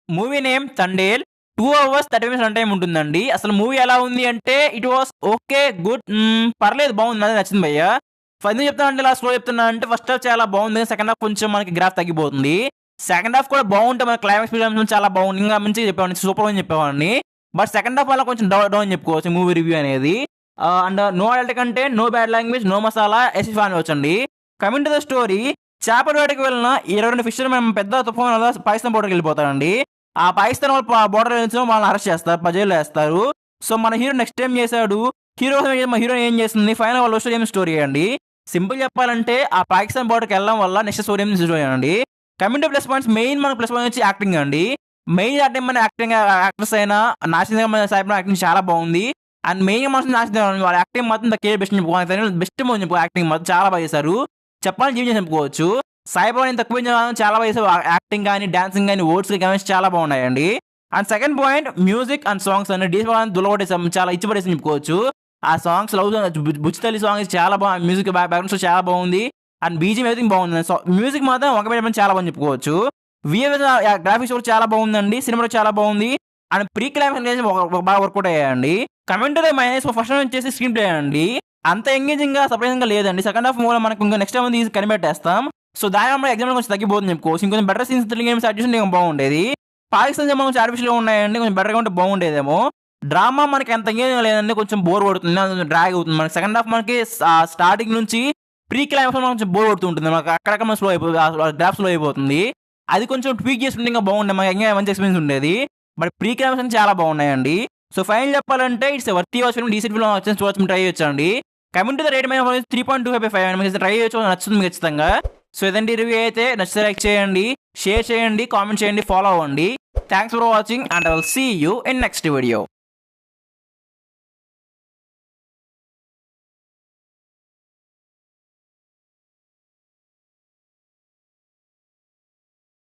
Movie name 'Thandel'. 2 hours 30 minutes run time ఉంటుందండి. అసలు movie ఎలా ఉంది అంటే ఇట్ వాస్ ఓకే. గుడ్. పర్లేదు బాగుంది. నాకే నచ్చింది భయ్య. ఎందుకు చెప్తున్నానంటే ఇలా స్లో చెప్తున్నా అంటే ఫస్ట్ హాఫ్ చాలా బాగుంది. సెకండ్ హాఫ్ కొంచెం మనకి గ్రాఫ్ తగ్గిపోతుంది. సెకండ్ హాఫ్ కూడా బాగుంటే మన క్లైమాక్స్ ఫిల్మ్స్ చాలా బాగుంది. ఇంకా మంచిగా చెప్పేవాడిని. సూపర్ అని చెప్పేవాడిని. బట్ సెకండ్ హాఫ్ వల్ల కొంచెం డౌన్ చెప్పుకోవచ్చు మూవీ రివ్యూ అనేది. And no adult content no bad language, no masala, SF అనొచ్చండి. కమింగ్ టు ద స్టోరీ, చేపల వేటకి వెళ్ళిన 22 ఫిషర్‌మెన్ పెద్ద తుఫాను వల్ల పాకిస్తాన్ బోర్డర్‌కి వెళ్ళిపోతారండి. ఆ పాకిస్తాన్ వాళ్ళు బోర్డర్ నుంచి వాళ్ళని అరెస్ట్ చేస్తారు. జైల్‌లో ఏస్తారు. సో, మన హీరో నెక్స్ట్ ఏం చేసాడు? హీరోయిన్ ఏం చేస్తుంది? ఫైనల్ వాళ్ళ లవ్ స్టోరీ ఏం స్టోరీ అండి. సింపుల్ చెప్పాలంటే ఆ పాకిస్తాన్ బోర్డర్‌కి వెళ్ళడం వల్ల నెక్స్ట్ స్టోరీ ఏం స్టోరీ అండి. Coming to plus points, main మన ప్లస్ పాయింట్ వచ్చి యాక్టింగ్ అండి. మెయిన్ యాక్టింగ్ మన యాక్టర్స్ అయిన నాసిర్ సాయిబ్ యాక్టింగ్ చాలా బాగుంది. అండ్ మెయిన్‌గా మనసు నాసిర్ వాళ్ళ యాక్టింగ్ మాత్రం ద కేర్ బెస్ట్ చెప్పుకోవాలి. బెస్ట్ మూవీ చెప్పుకో యాక్టింగ్ మాత్రం చాలా బాగా చేశారు. చెప్పాలని జీవితం చెప్పుకోవచ్చు. సాయిబాబా నేను తక్కువ చాలా బాగా చేశారు. యాక్టింగ్ గాని, డాన్సింగ్ గాని, వర్డ్స్ గాని చాలా బాగున్నాయండి. And second point music and songs అండి. డీజే దులగొట్టేసాం. చాలా ఇచ్చి పడేసాం చెప్పుకోవచ్చు. ఆ సాంగ్స్ బుచ్చి తల్లి సాంగ్ చాలా బాగుంది. మ్యూజిక్ బ్యాక్‌గ్రౌండ్ స్కోర్ చాలా బాగుంది. అండ్ బీజీఎం ఎవ్రీథింగ్ బాగుంది. సో, మ్యూజిక్ మాత్రం ఒక మీద చాలా బాగుంది చెప్పుకోవచ్చు. వీఎఫ్ఎక్స్ గ్రాఫిక్స్ కూడా చాలా బాగుందండి. సినిమా కూడా చాలా బాగుంది. అండ్ ప్రీ క్లైమాక్స్ బాగా వర్కౌట్ అయ్యాయండి. Coming to the minus first వచ్చేసి స్క్రీన్ ప్లే అండి. అంత ఎంగేజింగ్‌గా సర్ప్రైజింగ్‌గా లేదండి. సెకండ్ హాఫ్ మూల మనకు ఇంకా నెక్స్ట్ తీసి కనిపెట్టేస్తాం. సో, దానివల్ల ఎగ్జామ్‌లో కొంచెం తగ్గిపోతుంది చెప్పుకోవచ్చు. ఇంకొంచెం better scenes thrilling games add చేస్తుంటే ఇంకా బాగుండేది. పాకిస్తాన్ సినిమా కొంచెం ఆర్టిఫిషియల్‌గా ఉన్నాయండి. కొంచెం బెటర్‌గా ఉంటే బాగుండేదేమో. డ్రామా మనకి అంత ఎంగేజింగ్ లేదండి. కొంచెం బోర్ కొడుతుంది. డ్రాగ్ అవుతుంది. మనకి సెకండ్ హాఫ్ మనకి స్టార్టింగ్ నుంచి ప్రీ క్లైమాక్స్ కొంచెం బోర్ కొడుతూ ఉంటుంది. మనకు అక్కడక్కడ స్లో అయిపోతుంది. గ్రాఫ్ స్లో అయిపోతుంది. అది కొంచెం ట్వీక్ చేసుకుంటే ఇంకా బాగుండే. మనకి ఇంకా మంచి ఎక్స్‌పీరియన్స్ ఉండేది. బట్ ప్రీ క్లైమాక్స్ చాలా బాగున్నాయండి. సో, ఫైనల్ చెప్పాలంటే it's worthy watch film. Decent film వచ్చేసి చూడొచ్చు, ట్రై చేయొచ్చండి. కమింగ్ టు ద రేట్ 3.25/5 మీకు ట్రై చేయొచ్చు. నచ్చుతుంది మీకు ఖచ్చితంగా. సో, ఇదండి రివ్యూ అయితే. నచ్చితే లైక్ చేయండి, షేర్ చేయండి, కామెంట్ చేయండి, ఫాలో అవ్వండి. Thanks for watching and I will see you in next video.